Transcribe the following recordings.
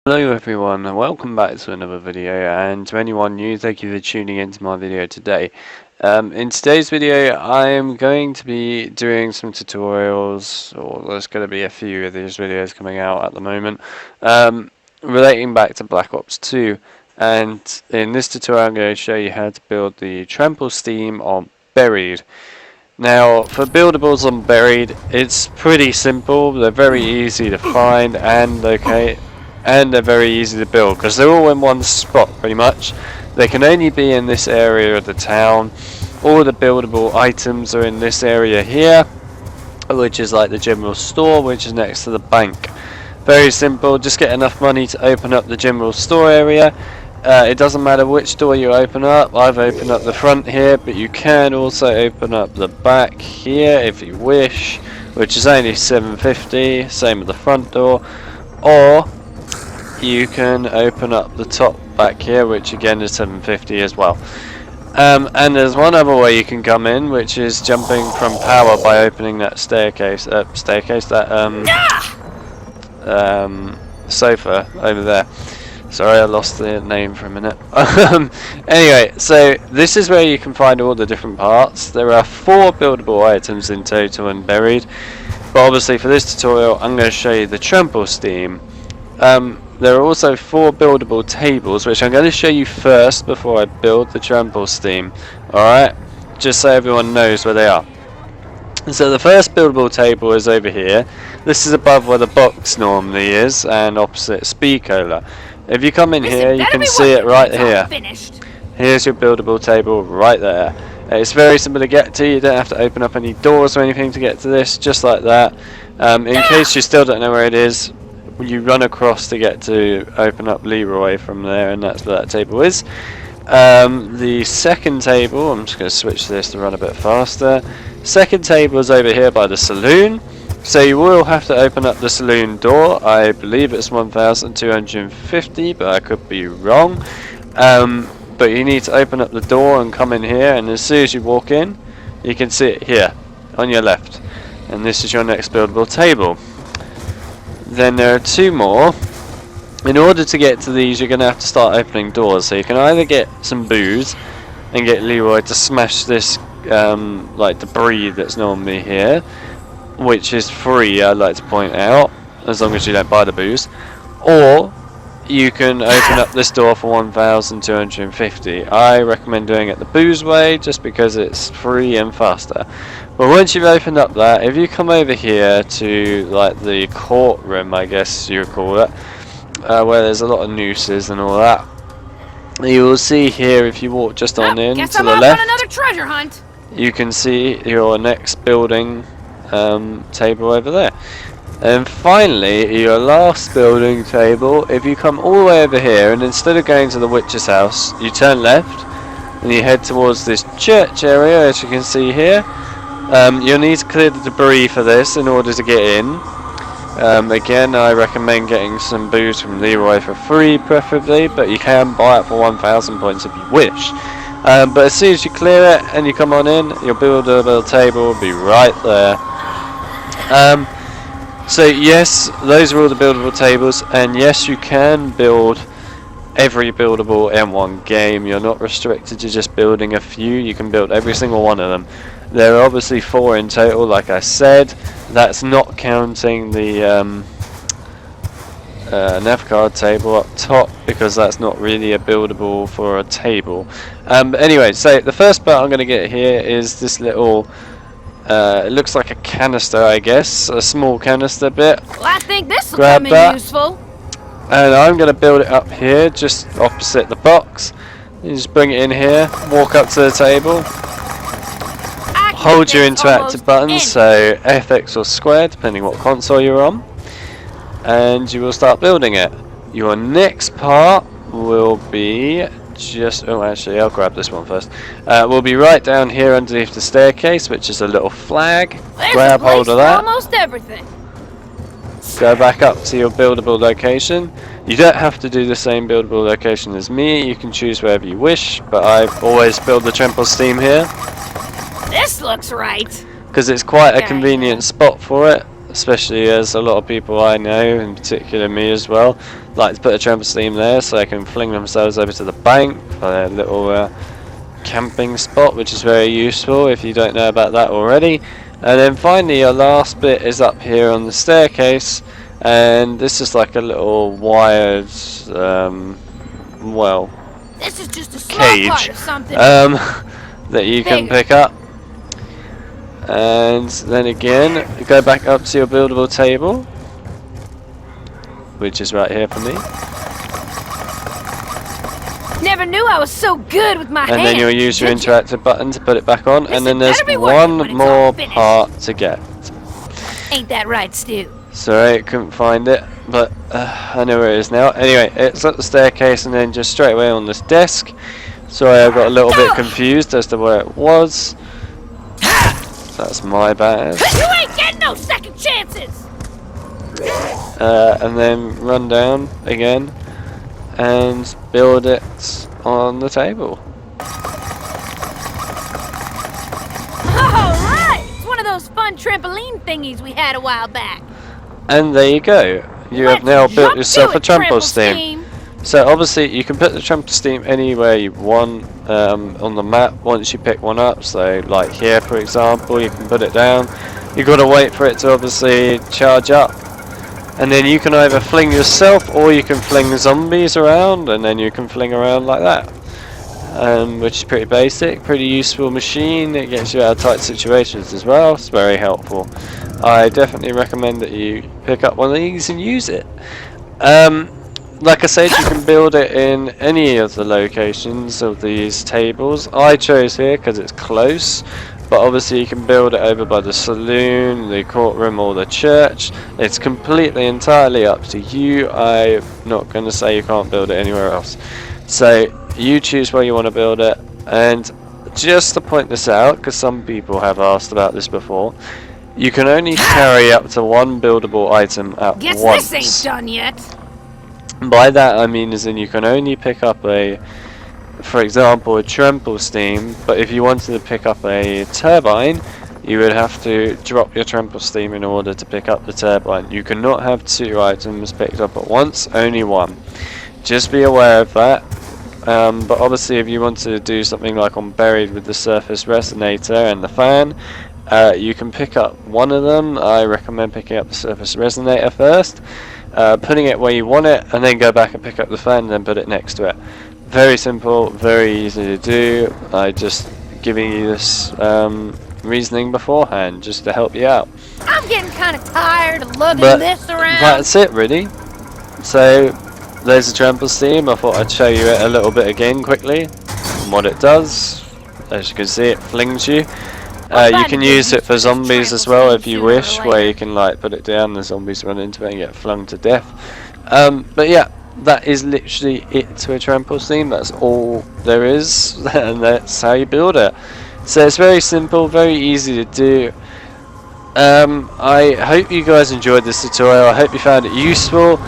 Hello everyone and welcome back to another video, and to anyone new, thank you for tuning into my video today. In today's video I am going to be doing some tutorials, or there's going to be a few of these videos coming out at the moment, relating back to Black Ops 2, and in this tutorial I'm going to show you how to build the Trample Steam on Buried. Now, for buildables on Buried, it's pretty simple. They're very easy to find and locate. And they're very easy to build because they're all in one spot pretty much. They can only be in this area of the town. All the buildable items are in this area here, which is like the general store, which is next to the bank. Very simple, just get enough money to open up the general store area. It doesn't matter which door you open up. I've opened up the front here, but you can also open up the back here if you wish, which is only $7.50, same with the front door. Or you can open up the top back here, which again is $7.50 as well. And there's one other way you can come in, which is jumping from power by opening that sofa over there. Sorry, I lost the name for a minute. Anyway, so this is where you can find all the different parts. There are 4 buildable items in total and Buried, but obviously for this tutorial I'm going to show you the Trample Steam. There are also 4 buildable tables, which I'm going to show you first before I build the Trample Steam. Alright, just so everyone knows where they are. So the first buildable table is over here. This is above where the box normally is, and opposite Speed Cola. If you come in here, you can see it right here. Here's your buildable table right there. It's very simple to get to. You don't have to open up any doors or anything to get to this, just like that. In case you still don't know where it is, you run across to get to open up Leroy from there, and that's where that table is. The second table, I'm just going to switch this to run a bit faster. Second table is over here by the saloon, so you will have to open up the saloon door. I believe it's 1,250, but I could be wrong. But you need to open up the door and come in here, and as soon as you walk in, you can see it here on your left, and this is your next buildable table. Then there are 2 more. In order to get to these, you're going to have to start opening doors. So you can either get some booze and get Leroy to smash this like debris that's normally here, which is free, I'd like to point out, as long as you don't buy the booze. Or you can open up this door for 1,250. I recommend doing it the booze way, just because it's free and faster. But once you've opened up that, if you come over here to like the courtroom, I guess you would call it, where there's a lot of nooses and all that, you will see here, if you walk just on in to the left, another treasure hunt. You can see your next building table over there. And finally, your last building table, if you come all the way over here, and instead of going to the witch's house, you turn left and you head towards this church area, as you can see here. You'll need to clear the debris for this in order to get in. Again, I recommend getting some booze from Leroy for free, preferably, but you can buy it for 1,000 points if you wish. But as soon as you clear it and you come on in, your buildable table will be right there. So yes, those are all the buildable tables, and yes, you can build every buildable in one game. You're not restricted to just building a few. You can build every single one of them. There are obviously 4 in total, like I said. That's not counting the nav card table up top, because that's not really a buildable for a table. Anyway, so the first part I'm going to get here is this little, it looks like a canister, I guess, a small canister bit. Well, I think this will Grab come that. in useful. And I'm going to build it up here, just opposite the box. You just bring it in here, walk up to the table, hold your interactive buttons, so FX or square, depending what console you're on, and you will start building it. Your next part will be just, oh actually I'll grab this one first, will be right down here underneath the staircase, which is a little flag. Grab hold of that. Almost everything. Go back up to your buildable location. You don't have to do the same buildable location as me, you can choose wherever you wish, but I've always built the Trample Steam here. This looks right. Because it's quite a convenient spot for it, especially as a lot of people I know, in particular me as well, like to put a trample steam there so they can fling themselves over to the bank for their little camping spot, which is very useful if you don't know about that already. And then finally your last bit is up here on the staircase, and this is like a little wired well, This is just a slow cage part of something. that you can pick up. And then again, go back up to your buildable table, which is right here for me. Never knew I was so good with my hands. And then you'll use your interactive button to put it back on. And then there's better be working when one it's more all finished. part to get. Ain't that right, Stu? Sorry, couldn't find it, but I know where it is now. Anyway, it's up the staircase and then just straight away on this desk. Sorry, I got a little bit confused as to where it was. That's my bad. You ain't getting no second chances. And then run down again and build it on the table. Alright! It's one of those fun trampoline thingies we had a while back. And there you go. You have now built yourself a trample steam. steam. So obviously you can put the trample steam anywhere you want on the map once you pick one up. So like here for example, you can put it down. You've got to wait for it to obviously charge up. And then you can either fling yourself or you can fling zombies around, and then you can fling around like that. Which is pretty basic, pretty useful machine. It gets you out of tight situations as well. It's very helpful. I definitely recommend that you pick up one of these and use it. Like I said, you can build it in any of the locations of these tables. I chose here because it's close, but obviously you can build it over by the saloon, the courtroom or the church. It's completely entirely up to you. I'm not going to say you can't build it anywhere else. So you choose where you want to build it. And just to point this out, because some people have asked about this before, you can only carry up to one buildable item at Guess once. this ain't done yet. By that I mean as in you can only pick up for example, a trample steam, but if you wanted to pick up a turbine, you would have to drop your trample steam in order to pick up the turbine. You cannot have two items picked up at once, only one. Just be aware of that. But obviously if you want to do something like on Buried with the surface resonator and the fan, you can pick up one of them. I recommend picking up the surface resonator first, putting it where you want it, and then go back and pick up the fan and then put it next to it. Very simple, very easy to do. I just giving you this reasoning beforehand just to help you out. I'm getting kind of tired of lugging this around. That's it really. So there's a trample steam. I thought I'd show you it a little bit again quickly and what it does. As you can see, it flings you. You can use it for zombies as well if you wish, where you can like put it down, the zombies run into it and get flung to death. But yeah, that is literally it to a trample steam. That's all there is, and that's how you build it. So it's very simple, very easy to do. I hope you guys enjoyed this tutorial. I hope you found it useful.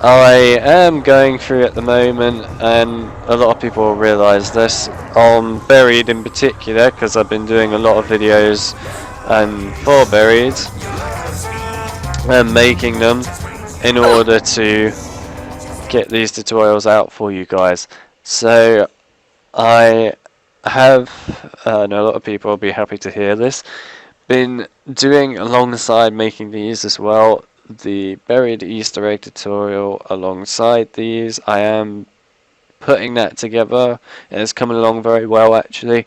I am going through at the moment, and a lot of people will realise this, on Buried in particular, because I've been doing a lot of videos for Buried and making them in order to get these tutorials out for you guys. So I have, and a lot of people will be happy to hear this, been doing alongside making these as well, the Buried Easter egg tutorial alongside these. I am putting that together, and it's coming along very well actually.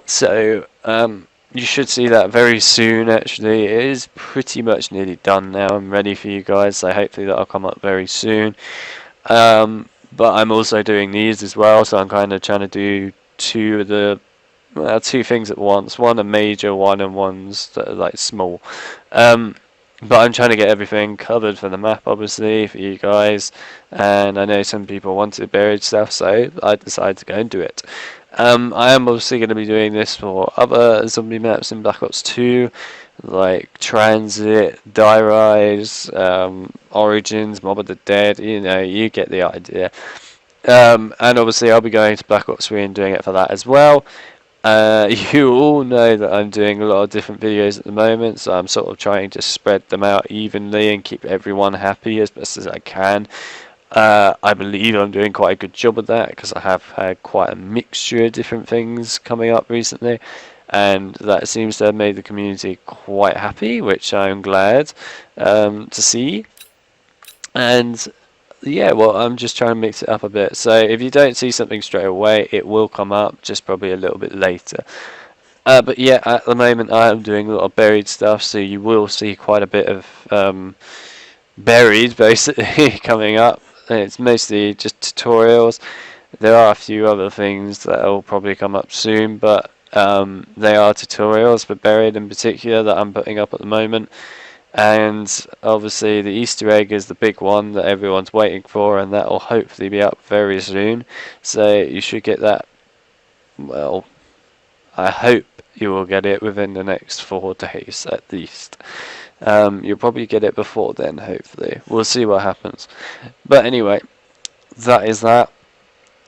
So you should see that very soon actually. It is pretty much nearly done now and ready for you guys, so hopefully that'll come up very soon. But I'm also doing these as well, so I'm kind of trying to do two things at once. One a major one and one's that are like small. But I'm trying to get everything covered for the map, obviously, for you guys. And I know some people wanted Buried stuff, so I decided to go and do it. I am obviously going to be doing this for other zombie maps in Black Ops 2, like Transit, Die Rise, Origins, Mob of the Dead. You know, you get the idea. And obviously I'll be going to Black Ops 3 and doing it for that as well. You all know that I'm doing a lot of different videos at the moment, so I'm sort of trying to spread them out evenly and keep everyone happy as best as I can. I believe I'm doing quite a good job of that because I have had quite a mixture of different things coming up recently, and that seems to have made the community quite happy, which I'm glad to see. And yeah, well, I'm just trying to mix it up a bit. So if you don't see something straight away, it will come up, just probably a little bit later. But yeah, at the moment I am doing a lot of buried stuff, so you will see quite a bit of buried basically coming up. It's mostly just tutorials. There are a few other things that will probably come up soon, but they are tutorials for buried in particular that I'm putting up at the moment. And obviously the Easter egg is the big one that everyone's waiting for, and that will hopefully be up very soon. So you should get that, well, I hope you will get it within the next 4 days at least. You'll probably get it before then, hopefully. We'll see what happens. But anyway, that is that.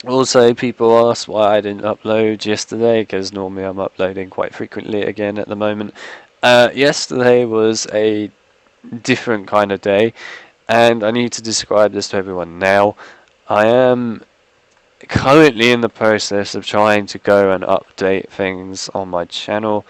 Also, people asked why I didn't upload yesterday, because normally I'm uploading quite frequently again at the moment. Yesterday was a different kind of day, and I need to describe this to everyone now. I am currently in the process of trying to go and update things on my channel.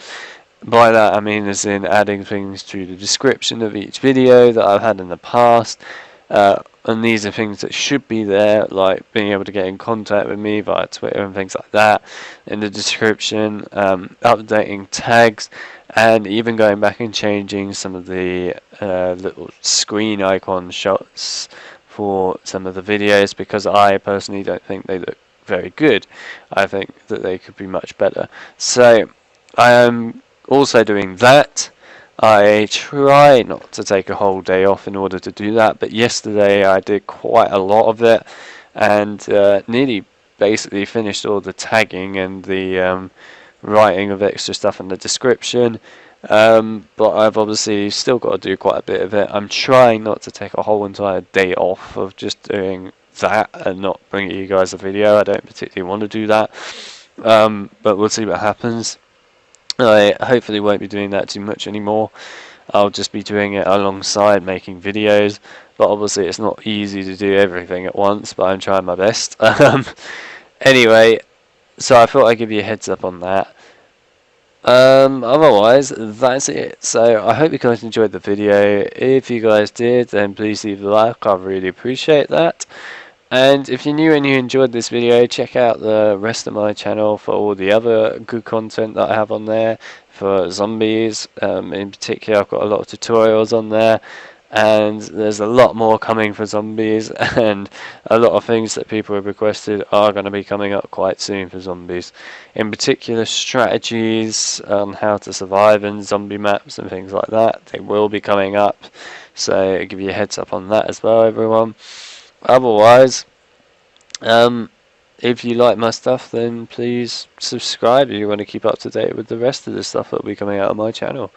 By that I mean as in adding things to the description of each video that I've had in the past, and these are things that should be there, like being able to get in contact with me via Twitter and things like that in the description, updating tags, and even going back and changing some of the little screen icon shots for some of the videos, because I personally don't think they look very good. I think that they could be much better. So I am also doing that. I try not to take a whole day off in order to do that, but yesterday I did quite a lot of it, and nearly basically finished all the tagging and the writing of extra stuff in the description. But I've obviously still got to do quite a bit of it. I'm trying not to take a whole entire day off of just doing that and not bringing you guys a video. I don't particularly want to do that, but we'll see what happens. I hopefully won't be doing that too much anymore. I'll just be doing it alongside making videos, but obviously it's not easy to do everything at once, but I'm trying my best. Anyway, so I thought I'd give you a heads up on that. Otherwise, that's it. So I hope you guys enjoyed the video. If you guys did, then please leave a like. I really appreciate that. And if you're new and you enjoyed this video, check out the rest of my channel for all the other good content that I have on there for zombies. In particular, I've got a lot of tutorials on there, and there's a lot more coming for zombies, and a lot of things that people have requested are going to be coming up quite soon for zombies. In particular, strategies on how to survive in zombie maps and things like that, they will be coming up. So I'll give you a heads up on that as well, everyone. Otherwise, if you like my stuff, then please subscribe if you want to keep up to date with the rest of the stuff that will be coming out on my channel.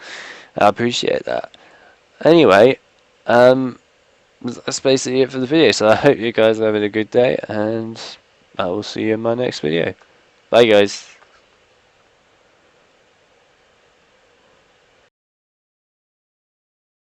I appreciate that. Anyway, that's basically it for the video, so I hope you guys are having a good day, and I will see you in my next video. Bye guys.